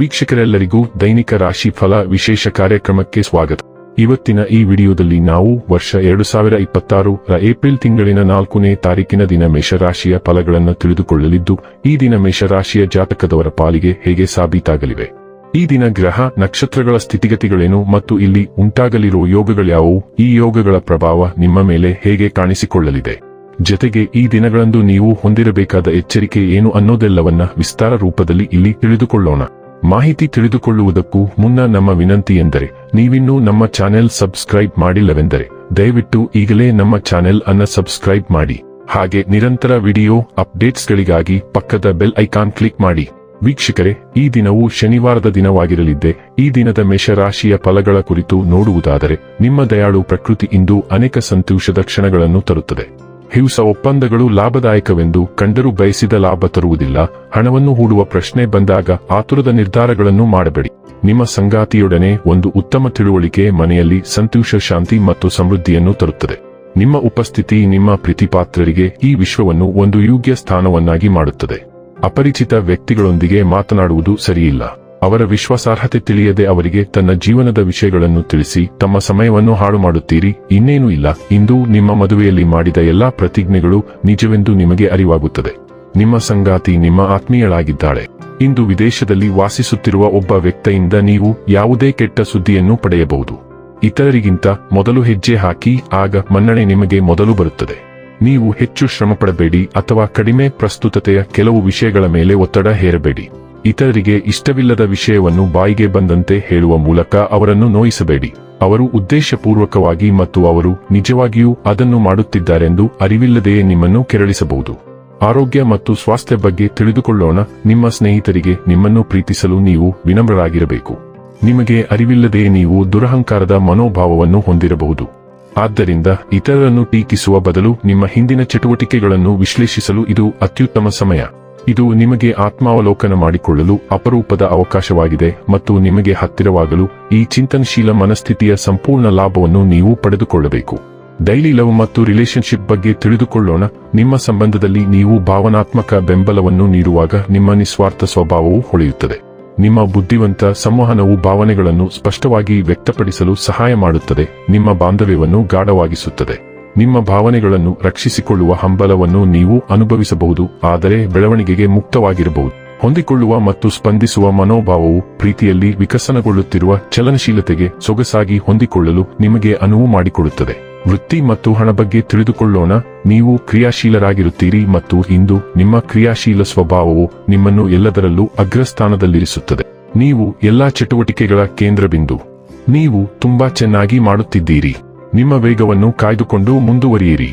ವೀಕ್ಷಕರೆಲ್ಲರಿಗೂ ದೈನಿಕ ರಾಶಿ ಫಲ ವಿಶೇಷ ಕಾರ್ಯಕ್ರಮಕ್ಕೆ ಸ್ವಾಗತ. ಇವತ್ತಿನ ಈ ವಿಡಿಯೋದಲ್ಲಿ ನಾವು ವರ್ಷ 2026 ರ ಏಪ್ರಿಲ್ ತಿಂಗಳಿನ 4ನೇ ತಾರೀಕಿನ ದಿನ ಮೇಷರಾಶಿಯ ಫಲಗಳನ್ನು ತಿಳಿದುಕೊಳ್ಳಲಿದ್ದು, ಈ ದಿನ ಮೇಷರಾಶಿಯ ಜಾತಕದವರ ಪಾಲಿಗೆ ಹೇಗೆ ಸಾಬೀತಾಗಲಿವೆ, ಈ ದಿನ ಗ್ರಹ ನಕ್ಷತ್ರಗಳ ಸ್ಥಿತಿಗತಿಗಳೇನು ಮತ್ತು ಇಲ್ಲಿ ಉಂಟಾಗಲಿರುವ ಯೋಗಗಳ್ಯಾವುವು, ಈ ಯೋಗಗಳ ಪ್ರಭಾವ ನಿಮ್ಮ ಮೇಲೆ ಹೇಗೆ ಕಾಣಿಸಿಕೊಳ್ಳಲಿದೆ, ಜೊತೆಗೆ ಈ ದಿನಗಳಂದು ನೀವು ಹೊಂದಿರಬೇಕಾದ ಎಚ್ಚರಿಕೆ ಏನು ಅನ್ನೋದೆಲ್ಲವನ್ನ ವಿಸ್ತಾರ ರೂಪದಲ್ಲಿ ಇಲ್ಲಿ ತಿಳಿದುಕೊಳ್ಳೋಣ. ಮಾಹಿತಿ ತಿಳಿದುಕೊಳ್ಳುವುದಕ್ಕೂ ಮುನ್ನ ನಮ್ಮ ವಿನಂತಿ ಎಂದರೆ, ನೀವಿನ್ನೂ ನಮ್ಮ ಚಾನೆಲ್ ಸಬ್ಸ್ಕ್ರೈಬ್ ಮಾಡಿಲ್ಲವೆಂದರೆ ದಯವಿಟ್ಟು ಈಗಲೇ ನಮ್ಮ ಚಾನೆಲ್ ಅನ್ನು ಸಬ್ಸ್ಕ್ರೈಬ್ ಮಾಡಿ. ಹಾಗೆ ನಿರಂತರ ವಿಡಿಯೋ ಅಪ್ಡೇಟ್ಸ್ಗಳಿಗಾಗಿ ಪಕ್ಕದ ಬೆಲ್ ಐಕಾನ್ ಕ್ಲಿಕ್ ಮಾಡಿ. ವೀಕ್ಷಕರೇ, ಈ ದಿನವು ಶನಿವಾರದ ದಿನವಾಗಿರಲಿದ್ದೆ. ಈ ದಿನದ ಮೇಷರಾಶಿಯ ಫಲಗಳ ಕುರಿತು ನೋಡುವುದಾದರೆ, ನಿಮ್ಮ ದಯಾಳು ಪ್ರಕೃತಿ ಇಂದು ಅನೇಕ ಸಂತೋಷದ ಕ್ಷಣಗಳನ್ನು ತರುತ್ತದೆ. ಹೊಸ ಒಪ್ಪಂದಗಳು ಲಾಭದಾಯಕವೆಂದು ಕಂಡರೂ ಬಯಸಿದ ಲಾಭ ತರುವುದಿಲ್ಲ. ಹಣವನ್ನು ಹೂಡುವ ಪ್ರಶ್ನೆ ಬಂದಾಗ ಆತುರದ ನಿರ್ಧಾರಗಳನ್ನು ಮಾಡಬೇಡಿ. ನಿಮ್ಮ ಸಂಗಾತಿಯೊಡನೆ ಒಂದು ಉತ್ತಮ ತಿಳುವಳಿಕೆ ಮನೆಯಲ್ಲಿ ಸಂತೋಷ, ಶಾಂತಿ ಮತ್ತು ಸಮೃದ್ಧಿಯನ್ನು ತರುತ್ತದೆ. ನಿಮ್ಮ ಉಪಸ್ಥಿತಿ ನಿಮ್ಮ ಪ್ರೀತಿಪಾತ್ರರಿಗೆ ಈ ವಿಶ್ವವನ್ನು ಒಂದು ಯೋಗ್ಯ ಸ್ಥಾನವನ್ನಾಗಿ ಮಾಡುತ್ತದೆ. ಅಪರಿಚಿತ ವ್ಯಕ್ತಿಗಳೊಂದಿಗೆ ಮಾತನಾಡುವುದು ಸರಿಯಿಲ್ಲ. ಅವರ ವಿಶ್ವಾಸಾರ್ಹತೆ ತಿಳಿಯದೆ ಅವರಿಗೆ ತನ್ನ ಜೀವನದ ವಿಷಯಗಳನ್ನು ತಿಳಿಸಿ ತಮ್ಮ ಸಮಯವನ್ನು ಹಾಳು ಮಾಡುತ್ತೀರಿ. ಇನ್ನೇನೂ ಇಲ್ಲ, ಇಂದು ನಿಮ್ಮ ಮದುವೆಯಲ್ಲಿ ಮಾಡಿದ ಎಲ್ಲಾ ಪ್ರತಿಜ್ಞೆಗಳು ನಿಜವೆಂದು ನಿಮಗೆ ಅರಿವಾಗುತ್ತದೆ. ನಿಮ್ಮ ಸಂಗಾತಿ ನಿಮ್ಮ ಆತ್ಮೀಯಳಾಗಿದ್ದಾಳೆ. ಇಂದು ವಿದೇಶದಲ್ಲಿ ವಾಸಿಸುತ್ತಿರುವ ಒಬ್ಬ ವ್ಯಕ್ತಿಯಿಂದ ನೀವು ಯಾವುದೇ ಕೆಟ್ಟ ಸುದ್ದಿಯನ್ನು ಪಡೆಯಬಹುದು. ಇತರರಿಗಿಂತ ಮೊದಲು ಹೆಜ್ಜೆ ಹಾಕಿ, ಆಗ ಮನ್ನಣೆ ನಿಮಗೆ ಮೊದಲು ಬರುತ್ತದೆ. ನೀವು ಹೆಚ್ಚು ಶ್ರಮಪಡಬೇಡಿ ಅಥವಾ ಕಡಿಮೆ ಪ್ರಸ್ತುತತೆಯ ಕೆಲವು ವಿಷಯಗಳ ಮೇಲೆ ಒತ್ತಡ ಹೇರಬೇಡಿ. ಇತರರಿಗೆ ಇಷ್ಟವಿಲ್ಲದ ವಿಷಯವನ್ನು ಬಾಯಿಗೆ ಬಂದಂತೆ ಹೇಳುವ ಮೂಲಕ ಅವರನ್ನು ನೋಯಿಸಬೇಡಿ. ಅವರು ಉದ್ದೇಶಪೂರ್ವಕವಾಗಿ ಮತ್ತು ಅವರು ನಿಜವಾಗಿಯೂ ಅದನ್ನು ಮಾಡುತ್ತಿದ್ದಾರೆಂದು ಅರಿವಿಲ್ಲದೆಯೇ ನಿಮ್ಮನ್ನು ಕೆರಳಿಸಬಹುದು. ಆರೋಗ್ಯ ಮತ್ತು ಸ್ವಾಸ್ಥ್ಯ ಬಗ್ಗೆ ತಿಳಿದುಕೊಳ್ಳೋಣ. ನಿಮ್ಮ ಸ್ನೇಹಿತರಿಗೆ ನಿಮ್ಮನ್ನು ಪ್ರೀತಿಸಲು ನೀವು ವಿನಮ್ರರಾಗಿರಬೇಕು. ನಿಮಗೆ ಅರಿವಿಲ್ಲದೆಯೇ ನೀವು ದುರಹಂಕಾರದ ಮನೋಭಾವವನ್ನು ಹೊಂದಿರಬಹುದು. ಆದ್ದರಿಂದ ಇತರರನ್ನು ಟೀಕಿಸುವ ಬದಲು ನಿಮ್ಮ ಹಿಂದಿನ ಚಟುವಟಿಕೆಗಳನ್ನು ವಿಶ್ಲೇಷಿಸಲು ಇದು ಅತ್ಯುತ್ತಮ ಸಮಯ. ಇದು ನಿಮಗೆ ಆತ್ಮಾವಲೋಕನ ಮಾಡಿಕೊಳ್ಳಲು ಅಪರೂಪದ ಅವಕಾಶವಾಗಿದೆ ಮತ್ತು ನಿಮಗೆ ಹತ್ತಿರವಾಗಲು ಈ ಚಿಂತನಶೀಲ ಮನಸ್ಥಿತಿಯ ಸಂಪೂರ್ಣ ಲಾಭವನ್ನು ನೀವು ಪಡೆದುಕೊಳ್ಳಬೇಕು. ಡೈಲಿ ಲವ್ ಮತ್ತು ರಿಲೇಶನ್ಶಿಪ್ ಬಗ್ಗೆ ತಿಳಿದುಕೊಳ್ಳೋಣ. ನಿಮ್ಮ ಸಂಬಂಧದಲ್ಲಿ ನೀವು ಭಾವನಾತ್ಮಕ ಬೆಂಬಲವನ್ನು ನೀಡುವಾಗ ನಿಮ್ಮ ನಿಸ್ವಾರ್ಥ ಸ್ವಭಾವವು ಹೊಳೆಯುತ್ತದೆ. ನಿಮ್ಮ ಬುದ್ಧಿವಂತ ಸಂವಹನವು ಭಾವನೆಗಳನ್ನು ಸ್ಪಷ್ಟವಾಗಿ ವ್ಯಕ್ತಪಡಿಸಲು ಸಹಾಯ ಮಾಡುತ್ತದೆ. ನಿಮ್ಮ ಬಾಂಧವ್ಯವನ್ನು ಗಾಢವಾಗಿಸುತ್ತದೆ. ನಿಮ್ಮ ಭಾವನೆಗಳನ್ನು ರಕ್ಷಿಸಿಕೊಳ್ಳುವ ಹಂಬಲವನ್ನು ನೀವು ಅನುಭವಿಸಬಹುದು, ಆದರೆ ಬೆಳವಣಿಗೆಗೆ ಮುಕ್ತವಾಗಿರಬಹುದು. ಹೊಂದಿಕೊಳ್ಳುವ ಮತ್ತು ಸ್ಪಂದಿಸುವ ಮನೋಭಾವವು ಪ್ರೀತಿಯಲ್ಲಿ ವಿಕಸನಗೊಳ್ಳುತ್ತಿರುವ ಚಲನಶೀಲತೆಗೆ ಸೊಗಸಾಗಿ ಹೊಂದಿಕೊಳ್ಳಲು ನಿಮಗೆ ಅನುವು ಮಾಡಿಕೊಡುತ್ತದೆ. ವೃತ್ತಿ ಮತ್ತು ಹಣ ಬಗ್ಗೆ ತಿಳಿದುಕೊಳ್ಳೋಣ. ನೀವು ಕ್ರಿಯಾಶೀಲರಾಗಿರುತ್ತೀರಿ ಮತ್ತು ಇಂದು ನಿಮ್ಮ ಕ್ರಿಯಾಶೀಲ ಸ್ವಭಾವವು ನಿಮ್ಮನ್ನು ಎಲ್ಲದರಲ್ಲೂ ಅಗ್ರಸ್ಥಾನದಲ್ಲಿರಿಸುತ್ತದೆ. ನೀವು ಎಲ್ಲಾ ಚಟುವಟಿಕೆಗಳ ಕೇಂದ್ರಬಿಂದು. ನೀವು ತುಂಬಾ ಚೆನ್ನಾಗಿ ಮಾಡುತ್ತಿದ್ದೀರಿ. ನಿಮ್ಮ ವೇಗವನ್ನು ಕಾಯ್ದುಕೊಂಡು ಮುಂದುವರಿಯಿರಿ.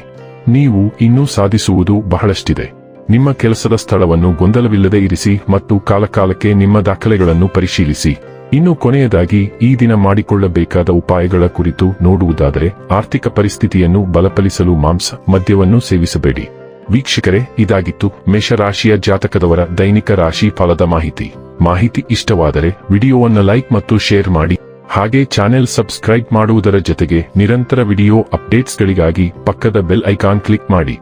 ನೀವು ಇನ್ನೂ ಸಾಧಿಸುವುದು ಬಹಳಷ್ಟಿದೆ. ನಿಮ್ಮ ಕೆಲಸದ ಸ್ಥಳವನ್ನು ಗೊಂದಲವಿಲ್ಲದೆ ಇರಿಸಿ ಮತ್ತು ಕಾಲಕಾಲಕ್ಕೆ ನಿಮ್ಮ ದಾಖಲೆಗಳನ್ನು ಪರಿಶೀಲಿಸಿ. ಇನ್ನು ಕೊನೆಯದಾಗಿ ಈ ದಿನ ಮಾಡಿಕೊಳ್ಳಬೇಕಾದ ಉಪಾಯಗಳ ಕುರಿತು ನೋಡುವುದಾದರೆ, ಆರ್ಥಿಕ ಪರಿಸ್ಥಿತಿಯನ್ನು ಬಲಪಡಿಸಲು ಮಾಂಸ ಮದ್ಯವನ್ನು ಸೇವಿಸಬೇಡಿ. ವೀಕ್ಷಕರೇ, ಇದಾಗಿತ್ತು ಮೇಷರಾಶಿಯ ಜಾತಕದವರ ದೈನಿಕ ರಾಶಿ ಫಲದ ಮಾಹಿತಿ ಇಷ್ಟವಾದರೆ ವಿಡಿಯೋವನ್ನು ಲೈಕ್ ಮತ್ತು ಶೇರ್ ಮಾಡಿ. ಹಾಗೆ ಚಾನೆಲ್ ಸಬ್ಸ್ಕ್ರೈಬ್ ಮಾಡುವುದರ ಜೊತೆಗೆ ನಿರಂತರ ವಿಡಿಯೋ ಅಪ್ಡೇಟ್ಸ್ಗಳಿಗಾಗಿ ಪಕ್ಕದ ಬೆಲ್ ಐಕಾನ್ ಕ್ಲಿಕ್ ಮಾಡಿ.